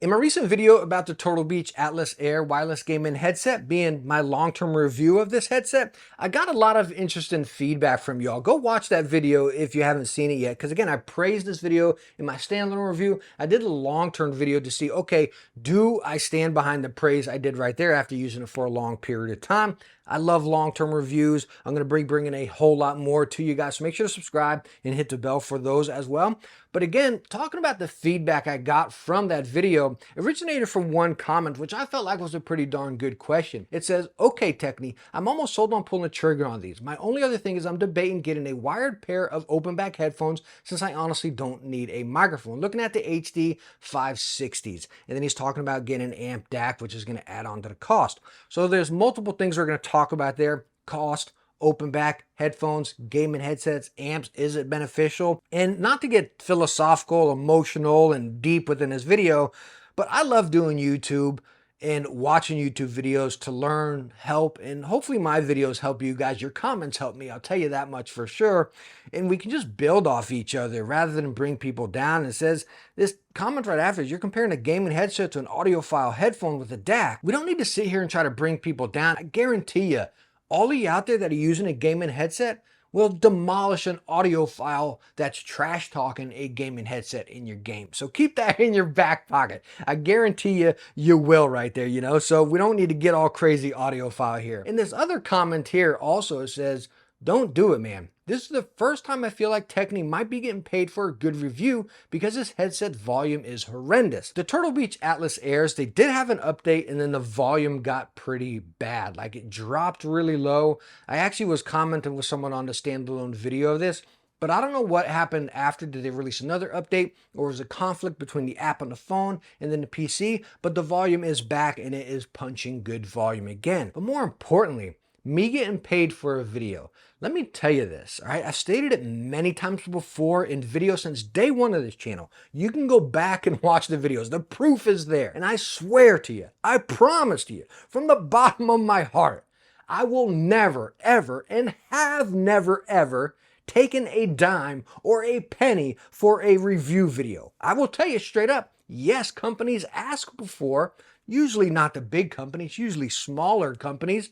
In my recent video about the Turtle Beach Atlas Air wireless gaming headset being my long-term review of this headset, I got a lot of interesting feedback from y'all. Go watch that video if you haven't seen it yet, because again, I praised this video in my standalone review. I did a long-term video to see, okay, do I stand behind the praise I did right there after using it for a long period of time? I love long-term reviews. I'm going to be bringing a whole lot more to you guys, so make sure to subscribe and hit the bell for those as well. But again, talking about the feedback I got from that video originated from one comment, which I felt like was a pretty darn good question. It says, okay, Techne, I'm almost sold on pulling the trigger on these. My only other thing is I'm debating getting a wired pair of open back headphones since I honestly don't need a microphone. Looking at the HD 560s. And then he's talking about getting an amp DAC, which is going to add on to the cost. So there's multiple things we're going to talk about there. Cost, open back headphones, gaming headsets, amps, is it beneficial? And not to get philosophical, emotional, and deep within this video, but I love doing YouTube and watching YouTube videos to learn, help, and hopefully my videos help you guys. Your comments help me, I'll tell you that much for sure. And we can just build off each other rather than bring people down. It says, this comment right after is, you're comparing a gaming headset to an audiophile headphone with a DAC. We don't need to sit here and try to bring people down. I guarantee you, all of you out there that are using a gaming headset will demolish an audiophile that's trash talking a gaming headset in your game. So keep that in your back pocket. I guarantee you, you will right there, you know? So we don't need to get all crazy audiophile here. And this other comment here also says, don't do it, man. This is the first time I feel like Techne might be getting paid for a good review because this headset volume is horrendous. The Turtle Beach Atlas Airs, they did have an update and then the volume got pretty bad. Like it dropped really low. I actually was commenting with someone on the standalone video of this, but I don't know what happened after. Did they release another update, or was a conflict between the app on the phone and then the PC? But the volume is back and it is punching good volume again. But more importantly, me getting paid for a video. Let me tell you this, all right? I've stated it many times before in videos since day one of this channel. You can go back and watch the videos. The proof is there. And I swear to you, I promise to you, from the bottom of my heart, I will never, ever, and have never, ever taken a dime or a penny for a review video. I will tell you straight up, yes, companies ask before, usually not the big companies, usually smaller companies,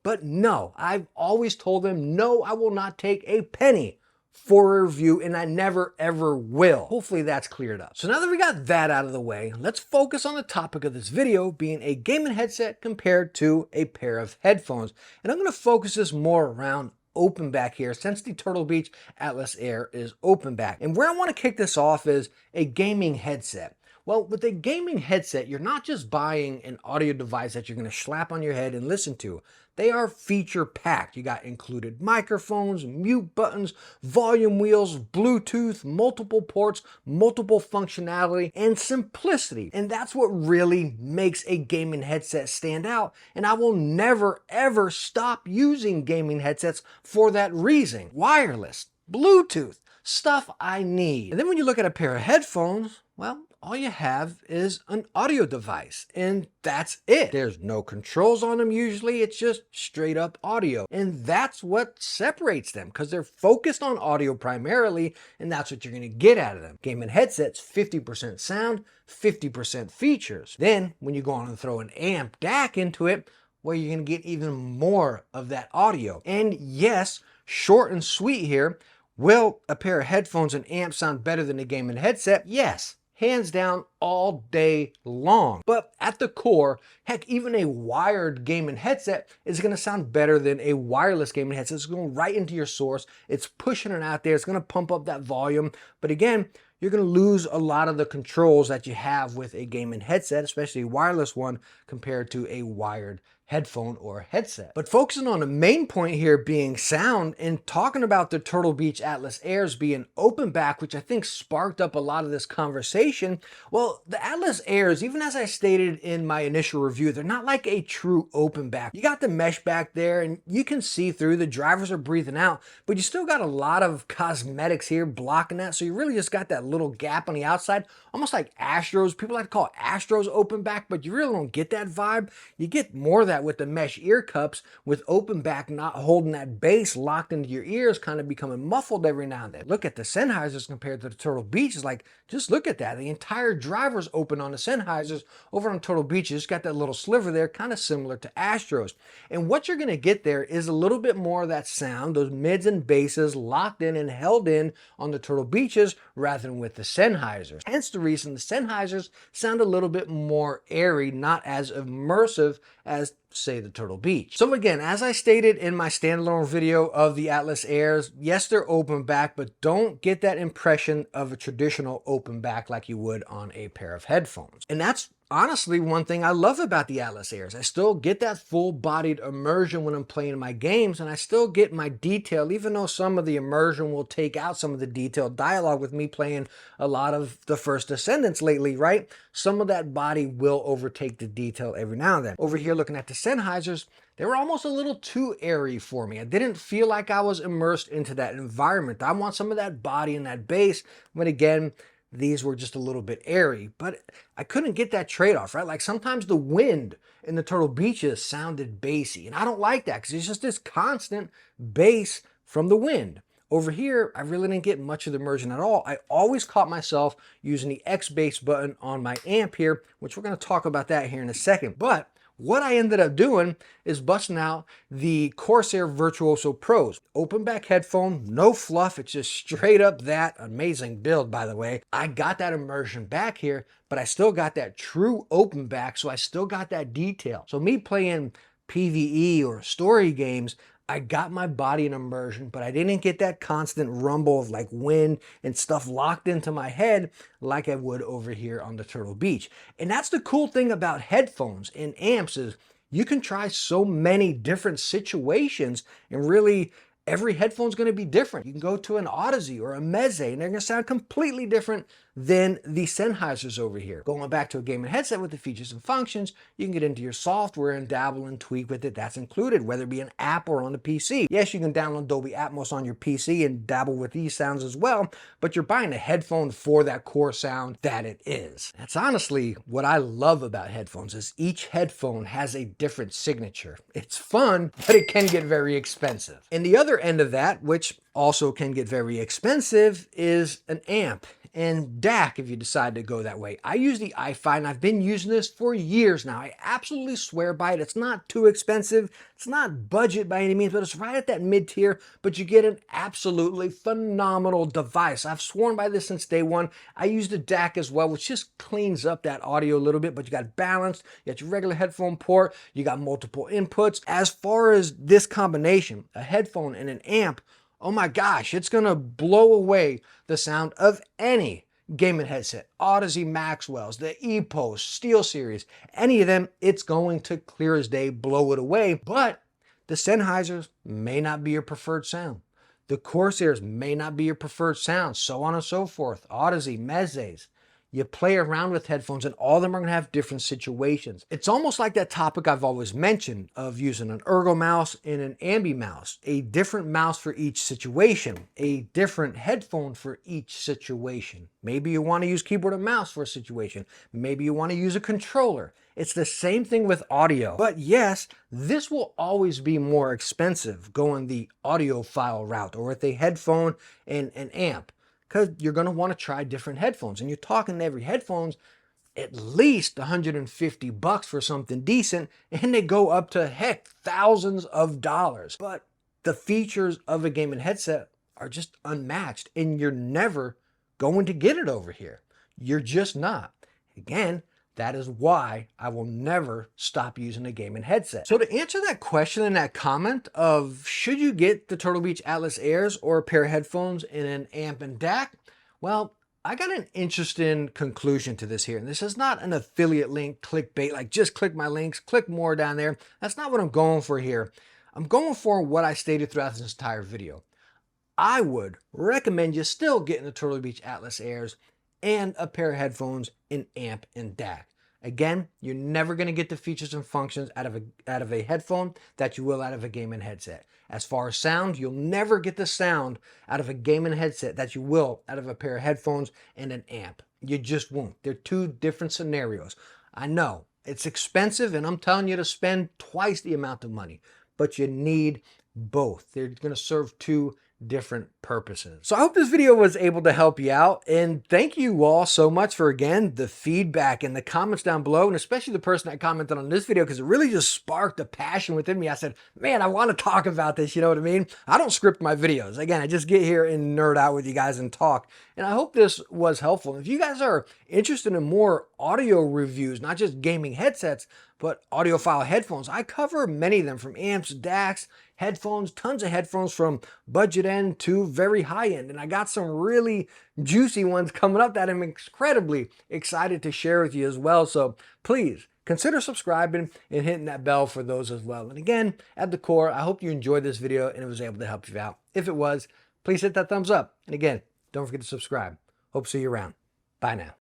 but no, I've always told them, no, I will not take a penny for a review, and I never ever will. Hopefully that's cleared up. So now that we got that out of the way, let's focus on the topic of this video being a gaming headset compared to a pair of headphones. And I'm gonna focus this more around open back here since the Turtle Beach Atlas Air is open back. And where I wanna kick this off is a gaming headset. Well, with a gaming headset, you're not just buying an audio device that you're going to slap on your head and listen to. They are feature packed. You got included microphones, mute buttons, volume wheels, Bluetooth, multiple ports, multiple functionality, and simplicity. And that's what really makes a gaming headset stand out. And I will never, ever stop using gaming headsets for that reason. Wireless, Bluetooth, stuff I need. And then when you look at a pair of headphones, well, all you have is an audio device, and that's it. There's no controls on them usually, it's just straight up audio. And that's what separates them, because they're focused on audio primarily, and that's what you're gonna get out of them. Gaming headsets, 50% sound, 50% features. Then, when you go on and throw an amp DAC into it, well, you're gonna get even more of that audio. And yes, short and sweet here, will a pair of headphones and amp sound better than a gaming headset? Yes. Hands down, all day long. But at the core, heck, even a wired gaming headset is going to sound better than a wireless gaming headset. It's going right into your source. It's pushing it out there. It's going to pump up that volume. But again, you're going to lose a lot of the controls that you have with a gaming headset, especially a wireless one, compared to a wired headphone or headset. But focusing on the main point here being sound and talking about the Turtle Beach Atlas Airs being open back, which I think sparked up a lot of this conversation. Well, the Atlas Airs, even as I stated in my initial review, they're not like a true open back. You got the mesh back there and you can see through, the drivers are breathing out, but you still got a lot of cosmetics here blocking that. So you really just got that little gap on the outside. almost like Astros. People like to call it Astros open back, but you really don't get that vibe. You get more of that with the mesh ear cups, with open back not holding that bass locked into your ears, kind of becoming muffled every now and then. Look at the Sennheisers compared to the Turtle Beach. It's like, just look at that. The entire driver's open on the Sennheisers. Over on Turtle Beach, you just got that little sliver there, kind of similar to Astros. And what you're going to get there is a little bit more of that sound, those mids and basses locked in and held in on the Turtle Beaches rather than with the Sennheisers. Hence the reason the Sennheisers sound a little bit more airy, not as immersive as, say, the Turtle Beach. So again, as I stated in my standalone video of the Atlas Airs, yes, they're open back, but don't get that impression of a traditional open back like you would on a pair of headphones. And that's honestly one thing I love about the Atlas Airs. I still get that full-bodied immersion when I'm playing my games, and I still get my detail, even though some of the immersion will take out some of the detailed dialogue with me playing a lot of the First Descendants lately, right? Some of that body will overtake the detail every now and then. Over here looking at the Sennheisers, they were almost a little too airy for me. I didn't feel like I was immersed into that environment. I want some of that body and that bass, but again, these were just a little bit airy, but I couldn't get that trade-off, right? Like sometimes the wind in the Turtle Beaches sounded bassy, and I don't like that because it's just this constant bass from the wind. Over here, I really didn't get much of the immersion at all. I always caught myself using the X bass button on my amp here, which we're going to talk about that here in a second. But what I ended up doing is busting out the Corsair Virtuoso Pros. Open back headphone, no fluff, it's just straight up that. Amazing build, by the way. I got that immersion back here, but I still got that true open back, so I still got that detail. So me playing PvE or story games, I got my body in immersion, but I didn't get that constant rumble of like wind and stuff locked into my head like I would over here on the Turtle Beach. And that's the cool thing about headphones and amps is you can try so many different situations, and really every headphone's going to be different. You can go to an Odyssey or a Meze and they're going to sound completely different than the Sennheisers over here. Going back to a gaming headset with the features and functions, you can get into your software and dabble and tweak with it. That's included, whether it be an app or on the PC. Yes, you can download Dolby Atmos on your PC and dabble with these sounds as well, but you're buying a headphone for that core sound that it is. That's honestly what I love about headphones, is each headphone has a different signature. It's fun, but it can get very expensive. And the other end of that, which also can get very expensive, is an amp and DAC if you decide to go that way. I use the audiophile and I've been using this for years now. I absolutely swear by it. It's not too expensive. It's not budget by any means, but it's right at that mid-tier, but you get an absolutely phenomenal device. I've sworn by this since day one. I use the DAC as well, which just cleans up that audio a little bit, but you got balanced, you got your regular headphone port, you got multiple inputs. As far as this combination, a headphone and an amp, oh my gosh, it's gonna blow away the sound of any gaming headset. Odyssey Maxwell's, the EPOS, SteelSeries, any of them, it's going to clear as day blow it away. But the Sennheisers may not be your preferred sound. The Corsairs may not be your preferred sound, so on and so forth. Odyssey, Mezes. You play around with headphones and all of them are going to have different situations. It's almost like that topic I've always mentioned of using an ergo mouse and an ambi mouse. A different mouse for each situation. A different headphone for each situation. Maybe you want to use keyboard and mouse for a situation. Maybe you want to use a controller. It's the same thing with audio. But yes, this will always be more expensive going the audiophile route or with a headphone and an amp, because you're going to want to try different headphones. And you're talking every headphone's at least $150 for something decent, and they go up to, heck, thousands of dollars. But the features of a gaming headset are just unmatched, and you're never going to get it over here. You're just not. Again, that is why I will never stop using a gaming headset. So to answer that question in that comment of should you get the Turtle Beach Atlas Airs or a pair of headphones in an amp and DAC, well, I got an interesting conclusion to this here. And this is not an affiliate link clickbait, like just click my links, click more down there. That's not what I'm going for here. I'm going for what I stated throughout this entire video. I would recommend you still getting the Turtle Beach Atlas Airs and a pair of headphones in amp and DAC. Again, you're never going to get the features and functions out of a headphone that you will out of a gaming headset. As far as sound, you'll never get the sound out of a gaming headset that you will out of a pair of headphones and an amp. You just won't. They're two different scenarios. I know it's expensive, and I'm telling you to spend twice the amount of money, but you need both. They're going to serve two different purposes. So I hope this video was able to help you out, and thank you all so much for, again, the feedback and the comments down below, and especially the person that commented on this video, because it really just sparked a passion within me. I said, man, I want to talk about this, you know what I mean? I don't script my videos. Again, I just get here and nerd out with you guys and talk, and I hope this was helpful. If you guys are interested in more audio reviews, not just gaming headsets, but audiophile headphones, I cover many of them, from amps, DACs, headphones, tons of headphones from budget end to very high end. And I got some really juicy ones coming up that I'm incredibly excited to share with you as well. So please consider subscribing and hitting that bell for those as well. And again, at the core, I hope you enjoyed this video and it was able to help you out. If it was, please hit that thumbs up. And again, don't forget to subscribe. Hope to see you around. Bye now.